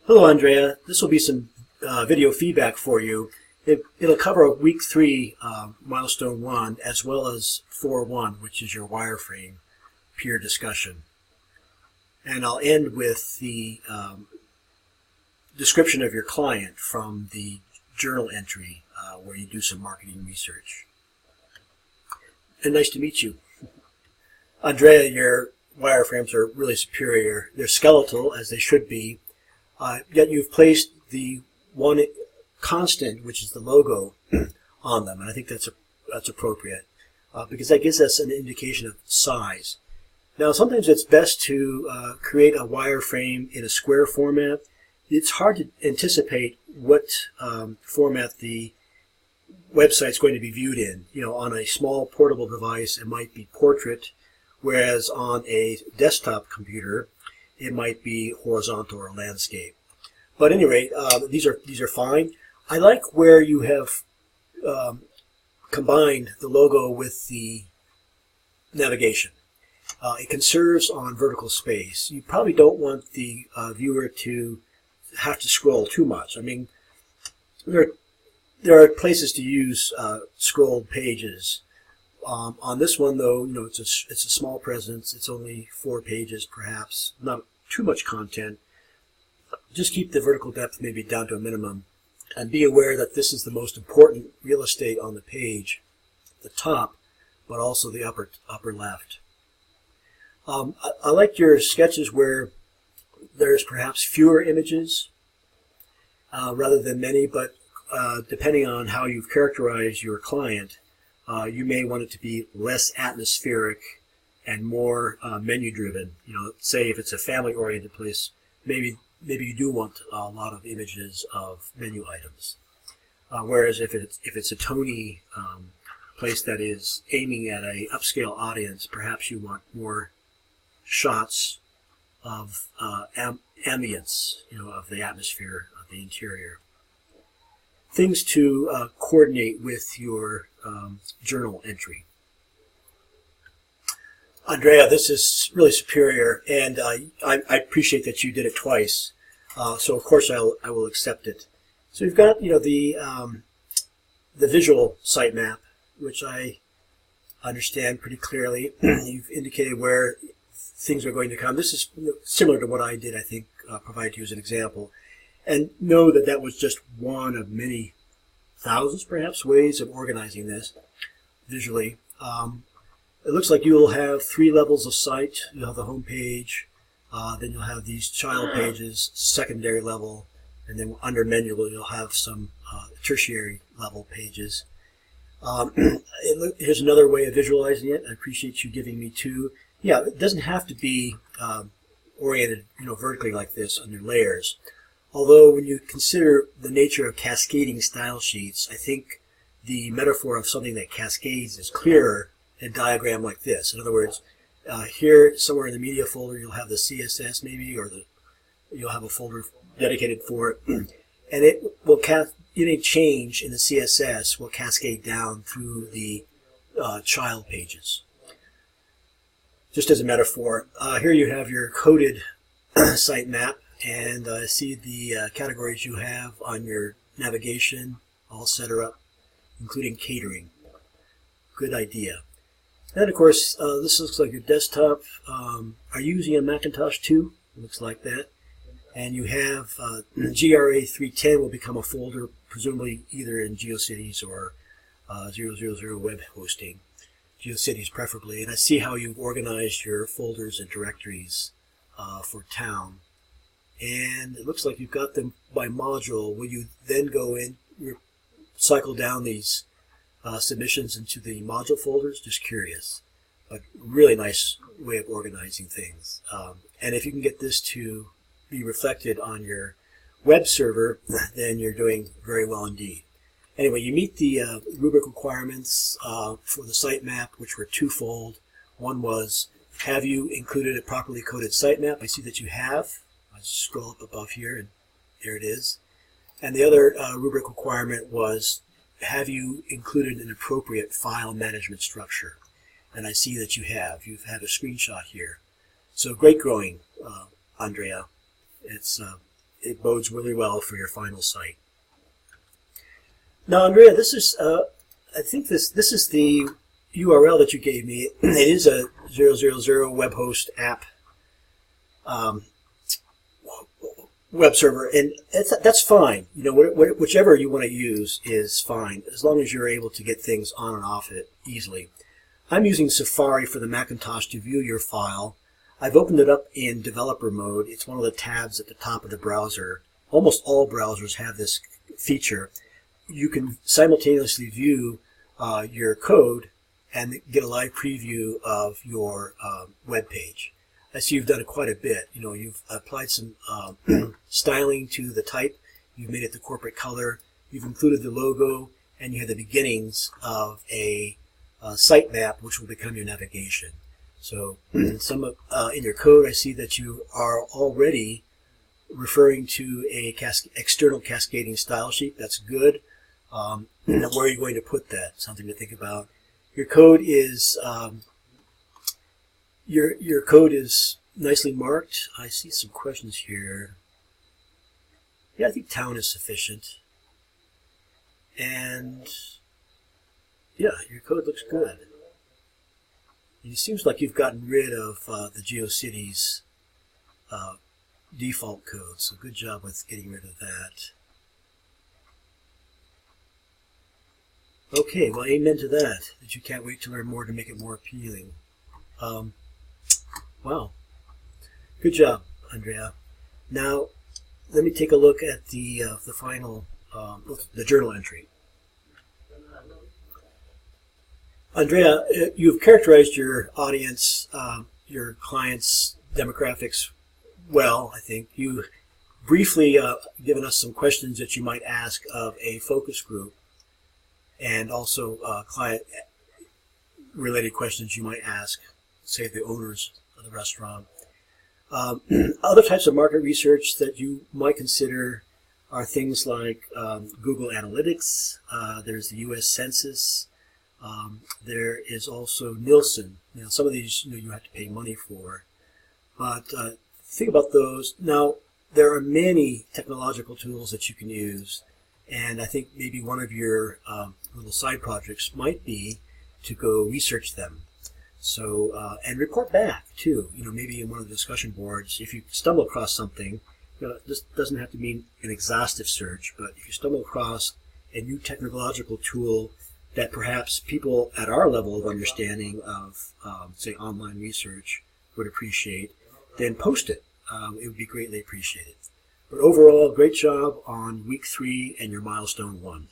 Hello, Andrea. This will be some video feedback for you. It'll cover week 3, milestone 1, as well as 4.1, which is your wireframe peer discussion. And I'll end with the description of your client from the journal entry where you do some marketing research. And nice to meet you. Andrea, your wireframes are really superior. They're skeletal, as they should be. Yet you've placed the one constant, which is the logo, on them, and I think that's appropriate because that gives us an indication of size. Now, sometimes it's best to create a wireframe in a square format. It's hard to anticipate what format the website's going to be viewed in. You know, on a small portable device, it might be portrait, whereas on a desktop computer, it might be horizontal or landscape. But at any rate, these are fine. I like where you have combined the logo with the navigation. It conserves on vertical space. You probably don't want the viewer to have to scroll too much. I mean, there are places to use scrolled pages. On this one, though, you know, it's a small presence. It's only 4 pages, perhaps, not too much content. Just keep the vertical depth maybe down to a minimum, and be aware that this is the most important real estate on the page, the top, but also the upper left. I like your sketches where there's perhaps fewer images rather than many, but depending on how you've characterized your client, you may want it to be less atmospheric and more menu-driven. You know, say if it's a family-oriented place, maybe you do want a lot of images of menu items. Whereas if it's a Tony place that is aiming at a upscale audience, perhaps you want more shots of ambience, you know, of the atmosphere of the interior. Things to coordinate with your journal entry. Andrea, this is really superior, and I appreciate that you did it twice. So of course I will accept it. So you've got, you know, the visual sitemap, which I understand pretty clearly. You've indicated where things are going to come. This is similar to what I did, I think, provide you as an example. And know that that was just one of many thousands, perhaps, ways of organizing this visually. It looks like you'll have 3 levels of site. You'll have the home page, then you'll have these child pages, secondary level, and then under menu you'll have some tertiary level pages. Here's another way of visualizing it. I appreciate you giving me 2. Yeah, it doesn't have to be oriented, you know, vertically like this under layers. Although when you consider the nature of cascading style sheets, I think the metaphor of something that cascades is clearer in a diagram like this. In other words, here somewhere in the media folder you'll have the CSS maybe, or you'll have a folder dedicated for it, and it will any change in the CSS will cascade down through the child pages. Just as a metaphor, here you have your coded sitemap, and see the categories you have on your navigation all set up, including catering. Good idea. And of course, this looks like your desktop. Are you using a Macintosh too? It looks like that. And you have GRA 310 will become a folder, presumably either in GeoCities or 000 web hosting. GeoCities preferably. And I see how you've organized your folders and directories for town. And it looks like you've got them by module. Will you then go in, cycle down these submissions into the module folders? Just curious, but really nice way of organizing things. And if you can get this to be reflected on your web server, then you're doing very well indeed. Anyway, you meet the rubric requirements for the sitemap, which were twofold. One was, have you included a properly coded sitemap? I see that you have. I'll just scroll up above here, and there it is. And the other rubric requirement was, have you included an appropriate file management structure? And I see that you have. You've had a screenshot here. So great growing, Andrea. It's it bodes really well for your final site. Now, Andrea, this is I think this is the URL that you gave me. It is a 000 web host app web server, and that's fine. You know, whichever you want to use is fine, as long as you're able to get things on and off it easily. I'm using Safari for the Macintosh to view your file. I've opened it up in developer mode. It's one of the tabs at the top of the browser. Almost all browsers have this feature. You can simultaneously view your code and get a live preview of your web page. I see you've done it quite a bit. You know, you've applied some styling to the type. You've made it the corporate color. You've included the logo, and you have the beginnings of a sitemap, which will become your navigation. So, some in your code, I see that you are already referring to a external cascading style sheet. That's good. Where are you going to put that? Something to think about. Your code is your code is nicely marked. I see some questions here. Yeah, I think town is sufficient. And yeah, your code looks good. It seems like you've gotten rid of the GeoCities default code, so good job with getting rid of that. Okay, well, amen to that you can't wait to learn more to make it more appealing. Wow. Good job, Andrea. Now, let me take a look at the final, the journal entry. Andrea, you've characterized your audience, your clients' demographics well, I think. You briefly given us some questions that you might ask of a focus group, and also client-related questions you might ask, say, the owners of the restaurant. Other types of market research that you might consider are things like Google Analytics. There's the U.S. Census. There is also Nielsen. Now, some of these you have to pay money for, but think about those. Now, there are many technological tools that you can use, and I think maybe one of your little side projects might be to go research them. So, and report back too. You know, maybe in one of the discussion boards, if you stumble across something, this doesn't have to mean an exhaustive search, but if you stumble across a new technological tool that perhaps people at our level of understanding of, say, online research would appreciate, then post it. It would be greatly appreciated. But overall, great job on week 3 and your milestone 1.